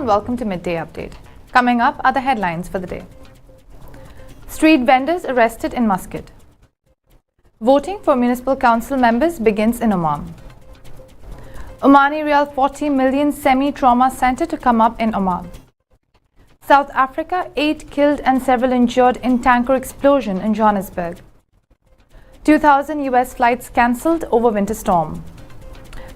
welcome to Midday Update. Coming up are the headlines for the day. Street vendors arrested in Muscat. Voting for municipal council members begins in Oman. Omani Riyal 40 million semi-trauma center to come up in Oman. South Africa, 8 killed and several injured in tanker explosion in Johannesburg. 2,000 US flights cancelled over winter storm.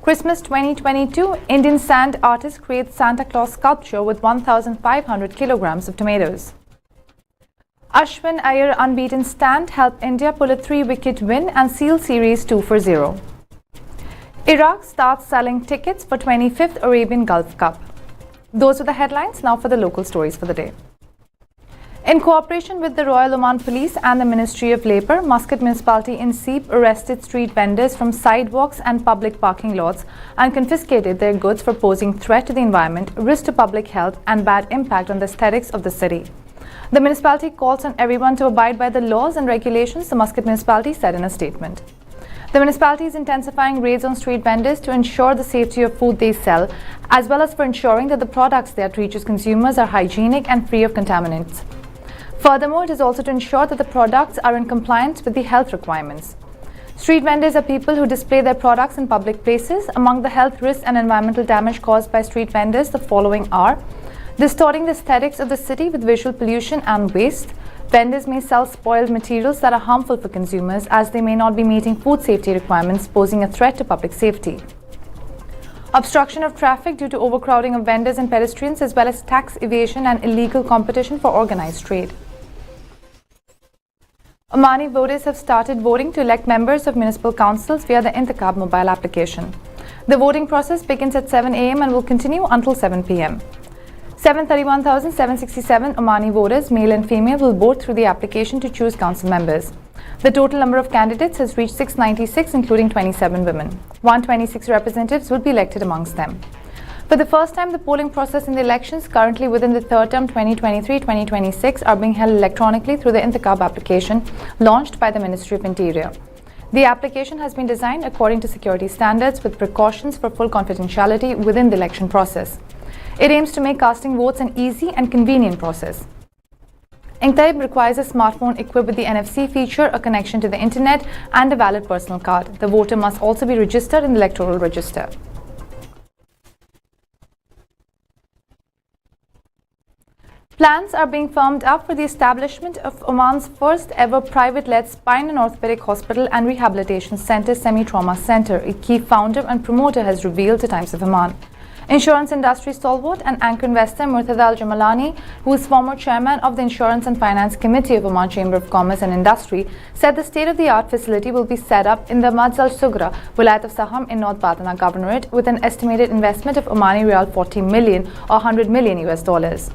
Christmas 2022, Indian sand artist creates Santa Claus sculpture with 1,500 kilograms of tomatoes. Ashwin Iyer unbeaten stand helped India pull a 3-wicket win and seal series 2-0. Iraq starts selling tickets for 25th Arabian Gulf Cup. Those are the headlines. Now for the local stories for the day. In cooperation with the Royal Oman Police and the Ministry of Labour, Muscat Municipality in Seep arrested street vendors from sidewalks and public parking lots and confiscated their goods for posing threat to the environment, risk to public health and bad impact on the aesthetics of the city. The municipality calls on everyone to abide by the laws and regulations, the Muscat Municipality said in a statement. The municipality is intensifying raids on street vendors to ensure the safety of food they sell, as well as for ensuring that the products they reach consumers are hygienic and free of contaminants. Furthermore, it is also to ensure that the products are in compliance with the health requirements. Street vendors are people who display their products in public places. Among the health risks and environmental damage caused by street vendors, the following are: distorting the aesthetics of the city with visual pollution and waste. Vendors may sell spoiled materials that are harmful for consumers as they may not be meeting food safety requirements, posing a threat to public safety. Obstruction of traffic due to overcrowding of vendors and pedestrians, as well as tax evasion and illegal competition for organized trade. Omani voters have started voting to elect members of municipal councils via the Intikhab mobile application. The voting process begins at 7 a.m. and will continue until 7 p.m. 731,767 Omani voters, male and female, will vote through the application to choose council members. The total number of candidates has reached 696, including 27 women. 126 representatives will be elected amongst them. For the first time, the polling process in the elections currently within the third term 2023-2026 are being held electronically through the Intikhab application launched by the Ministry of Interior. The application has been designed according to security standards with precautions for full confidentiality within the election process. It aims to make casting votes an easy and convenient process. Intikhab requires a smartphone equipped with the NFC feature, a connection to the internet, and a valid personal card. The voter must also be registered in the electoral register. Plans are being firmed up for the establishment of Oman's first ever private-led spine and orthopedic hospital and rehabilitation center, Semi-Trauma Center, a key founder and promoter has revealed to Times of Oman. Insurance industry stalwart and anchor investor Murtada Al-Jamalani, who is former chairman of the Insurance and Finance Committee of Oman Chamber of Commerce and Industry, said the state-of-the-art facility will be set up in the Madz al-Sugra, Wilayat of Saham in North Batana Governorate, with an estimated investment of Omani Riyal 40 million or $100 million US.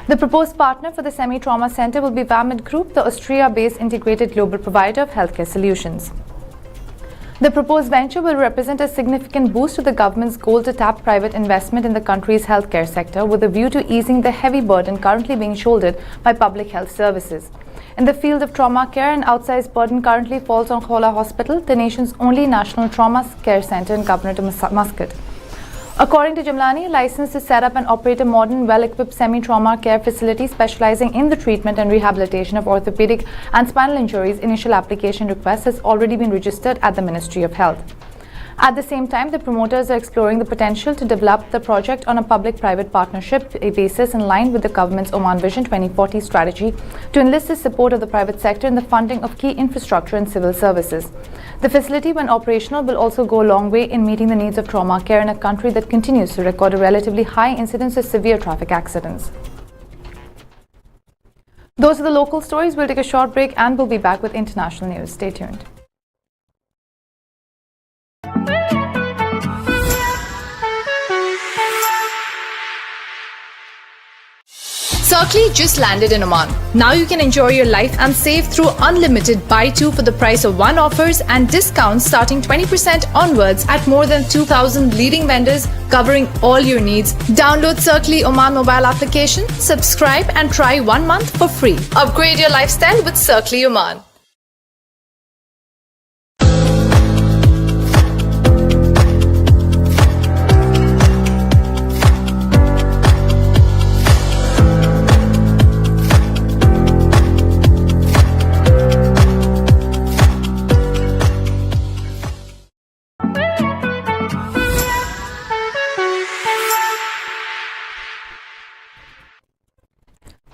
The proposed partner for the Semi-Trauma Center will be Vamid Group, the Austria-based integrated global provider of healthcare solutions. The proposed venture will represent a significant boost to the government's goal to tap private investment in the country's healthcare sector with a view to easing the heavy burden currently being shouldered by public health services. In the field of trauma care, an outsized burden currently falls on Khola Hospital, the nation's only national trauma care center in Governorate Muscat. According to Jamlani, a license to set up and operate a modern, well-equipped semi-trauma care facility specializing in the treatment and rehabilitation of orthopedic and spinal injuries initial application request has already been registered at the Ministry of Health. At the same time, the promoters are exploring the potential to develop the project on a public-private partnership basis in line with the government's Oman Vision 2040 strategy to enlist the support of the private sector in the funding of key infrastructure and civil services. The facility, when operational, will also go a long way in meeting the needs of trauma care in a country that continues to record a relatively high incidence of severe traffic accidents. Those are the local stories. We'll take a short break and we'll be back with international news. Stay tuned. Circly just landed in Oman. Now you can enjoy your life and save through unlimited buy 2 for the price of 1 offers and discounts starting 20% onwards at more than 2,000 leading vendors covering all your needs. Download Circly Oman mobile application, subscribe and try 1 month for free. Upgrade your lifestyle with Circly Oman.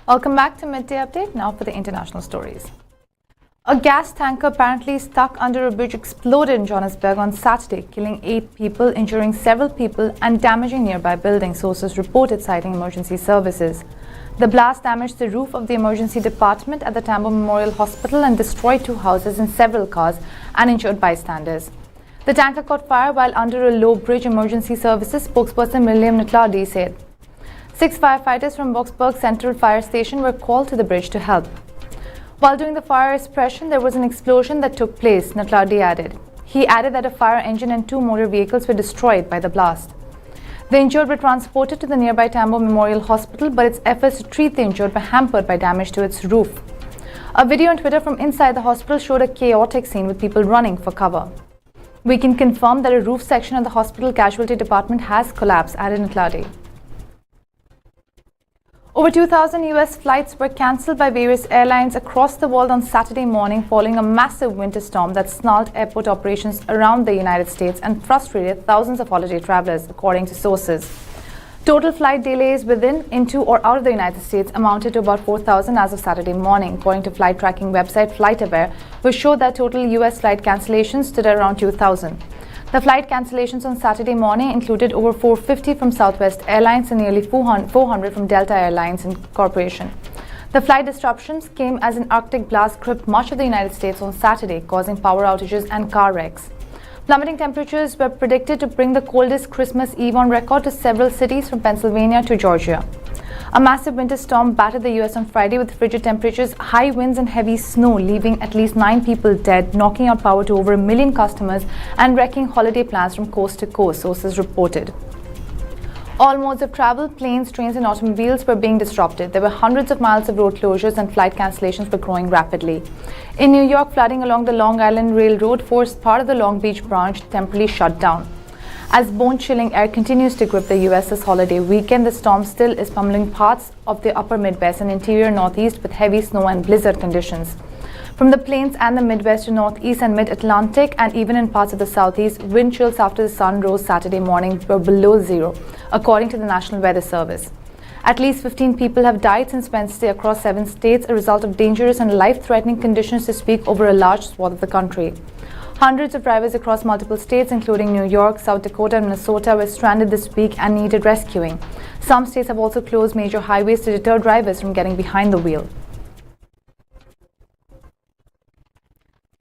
Welcome back to Midday Update. Now for the international stories. A gas tanker apparently stuck under a bridge exploded in Johannesburg on Saturday, killing 8 people, injuring several people and damaging nearby buildings, sources reported, citing emergency services. The blast damaged the roof of the emergency department at the Tambo Memorial Hospital and destroyed 2 houses and several cars and injured bystanders. The tanker caught fire while under a low bridge, emergency services spokesperson William Nitladi said. 6 firefighters from Boksburg Central Fire Station were called to the bridge to help. While doing the fire suppression, there was an explosion that took place, Nitladi added. He added that a fire engine and 2 motor vehicles were destroyed by the blast. The injured were transported to the nearby Tambo Memorial Hospital, but its efforts to treat the injured were hampered by damage to its roof. A video on Twitter from inside the hospital showed a chaotic scene with people running for cover. We can confirm that a roof section of the hospital casualty department has collapsed, added Nitladi. Over 2,000 US flights were cancelled by various airlines across the world on Saturday morning following a massive winter storm that snarled airport operations around the United States and frustrated thousands of holiday travelers, according to sources. Total flight delays within, into or out of the United States amounted to about 4,000 as of Saturday morning, according to flight tracking website FlightAware, which showed that total US flight cancellations stood at around 2,000. The flight cancellations on Saturday morning included over 450 from Southwest Airlines and nearly 400 from Delta Airlines Corporation. The flight disruptions came as an Arctic blast gripped much of the United States on Saturday, causing power outages and car wrecks. Plummeting temperatures were predicted to bring the coldest Christmas Eve on record to several cities from Pennsylvania to Georgia. A massive winter storm battered the US on Friday with frigid temperatures, high winds and heavy snow, leaving at least 9 people dead, knocking out power to over 1 million customers and wrecking holiday plans from coast to coast, sources reported. All modes of travel, planes, trains and automobiles were being disrupted. There were hundreds of miles of road closures and flight cancellations were growing rapidly. In New York, flooding along the Long Island Railroad forced part of the Long Beach branch temporarily shut down. As bone-chilling air continues to grip the US this holiday weekend, the storm still is pummeling parts of the upper Midwest and interior Northeast with heavy snow and blizzard conditions. From the plains and the Midwest to Northeast and Mid-Atlantic and even in parts of the Southeast, wind chills after the sun rose Saturday morning were below zero, according to the National Weather Service. At least 15 people have died since Wednesday across 7 states, a result of dangerous and life-threatening conditions this week over a large swath of the country. Hundreds of drivers across multiple states, including New York, South Dakota, and Minnesota, were stranded this week and needed rescuing. Some states have also closed major highways to deter drivers from getting behind the wheel.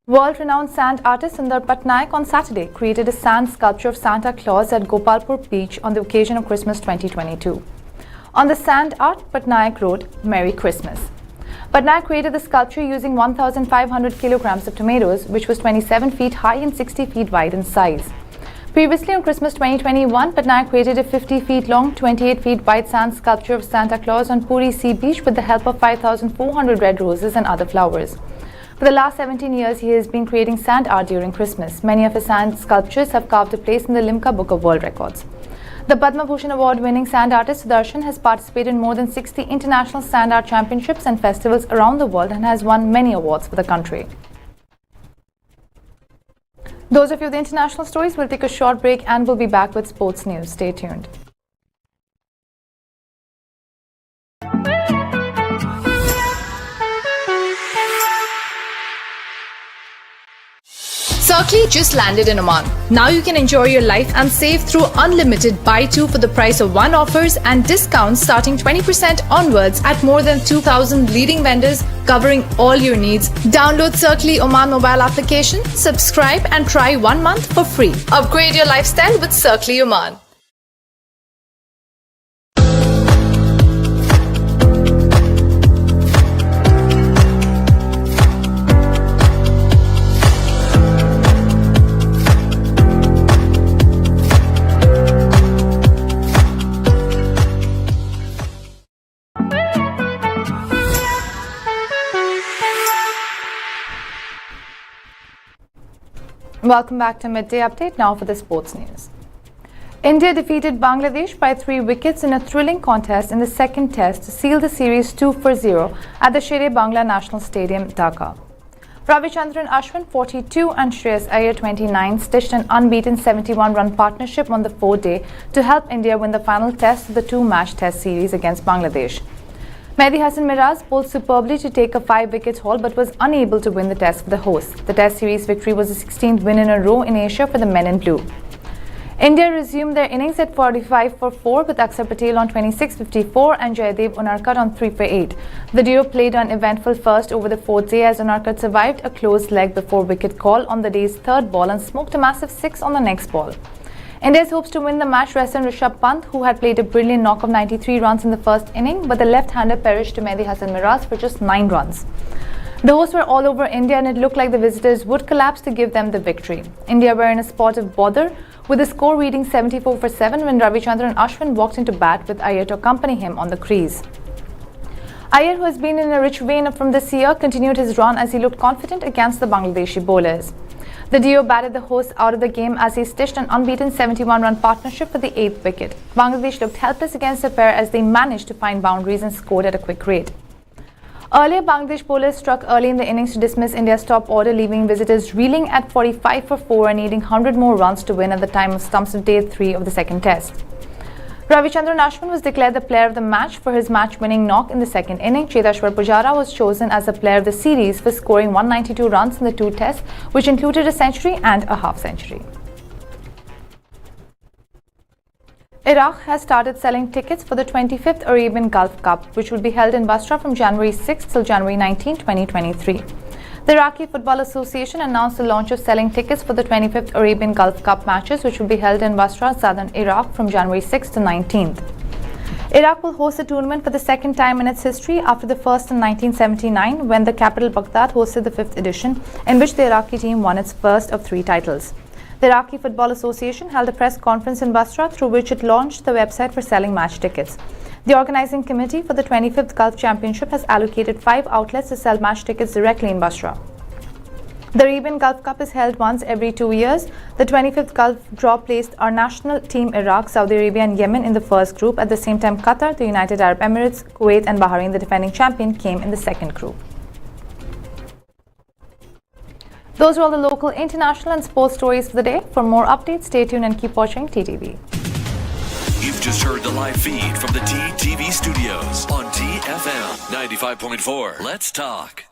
World-renowned sand artist Sundar Patnaik on Saturday created a sand sculpture of Santa Claus at Gopalpur Beach on the occasion of Christmas 2022. On the sand art, Patnaik wrote, "Merry Christmas." Patnaik created the sculpture using 1,500 kilograms of tomatoes, which was 27 feet high and 60 feet wide in size. Previously on Christmas 2021, Patnaik created a 50 feet long, 28 feet wide sand sculpture of Santa Claus on Puri Sea Beach with the help of 5,400 red roses and other flowers. For the last 17 years, he has been creating sand art during Christmas. Many of his sand sculptures have carved a place in the Limca Book of World Records. The Padma Bhushan Award-winning sand artist Sudarshan has participated in more than 60 international sand art championships and festivals around the world and has won many awards for the country. Those of you with the international stories will take a short break and we'll be back with sports news. Stay tuned. Circly just landed in Oman. Now you can enjoy your life and save through unlimited buy 2 for the price of 1 offers and discounts starting 20% onwards at more than 2,000 leading vendors covering all your needs. Download Circly Oman mobile application, subscribe and try 1 month for free. Upgrade your lifestyle with Circly Oman. Welcome back to Midday Update. Now for the sports news. India defeated Bangladesh by 3 wickets in a thrilling contest in the second test to seal the series 2-0 at the Shere-Bangla National Stadium, Dhaka. Ravichandran Ashwin 42 and Shreyas Iyer 29 stitched an unbeaten 71-run partnership on the 4th day to help India win the final test of the 2-match test series against Bangladesh. Mehdi Hasan Miraz bowled superbly to take a 5-wicket haul but was unable to win the test for the hosts. The test series victory was the 16th win in a row in Asia for the men in blue. India resumed their innings at 45 for 4 with Akshar Patel on 26-54 and Jaydev Unadkat on 3 for 8. The duo played an eventful first over the fourth day as Unadkat survived a close leg before wicket call on the day's third ball and smoked a massive 6 on the next ball. India's hopes to win the match rest on Rishabh Pant, who had played a brilliant knock of 93 runs in the first inning, but the left-hander perished to Mehdi Hasan Miraz for just 9 runs. The hosts were all over India and it looked like the visitors would collapse to give them the victory. India were in a spot of bother with the score reading 74 for 7 when Ravichandran Ashwin walked into bat with Iyer to accompany him on the crease. Iyer, who has been in a rich vein from this year, continued his run as he looked confident against the Bangladeshi bowlers. The duo batted the hosts out of the game as he stitched an unbeaten 71-run partnership for the 8th wicket. Bangladesh looked helpless against the pair as they managed to find boundaries and scored at a quick rate. Earlier, Bangladesh bowlers struck early in the innings to dismiss India's top order, leaving visitors reeling at 45 for 4 and needing 100 more runs to win at the time of stumps of day 3 of the second test. Ravichandran Ashwin was declared the player of the match for his match-winning knock in the second inning. Cheteshwar Pujara was chosen as the player of the series for scoring 192 runs in the 2 tests, which included a century and a half-century. Iraq has started selling tickets for the 25th Arabian Gulf Cup, which will be held in Basra from January 6 till January 19, 2023. The Iraqi Football Association announced the launch of selling tickets for the 25th Arabian Gulf Cup matches, which will be held in Basra, southern Iraq, from January 6 to 19th. Iraq will host the tournament for the second time in its history after the first in 1979, when the capital Baghdad hosted the 5th edition, in which the Iraqi team won its first of 3 titles. The Iraqi Football Association held a press conference in Basra through which it launched the website for selling match tickets. The organizing committee for the 25th Gulf Championship has allocated 5 outlets to sell match tickets directly in Basra. The Arabian Gulf Cup is held once every 2 years. The 25th Gulf draw placed our national team Iraq, Saudi Arabia and Yemen in the first group. At the same time, Qatar, the United Arab Emirates, Kuwait and Bahrain, the defending champion, came in the second group. Those are all the local, international and sports stories for the day. For more updates, stay tuned and keep watching TTV. You've just heard the live feed from the TTV studios on TFM 95.4. Let's talk.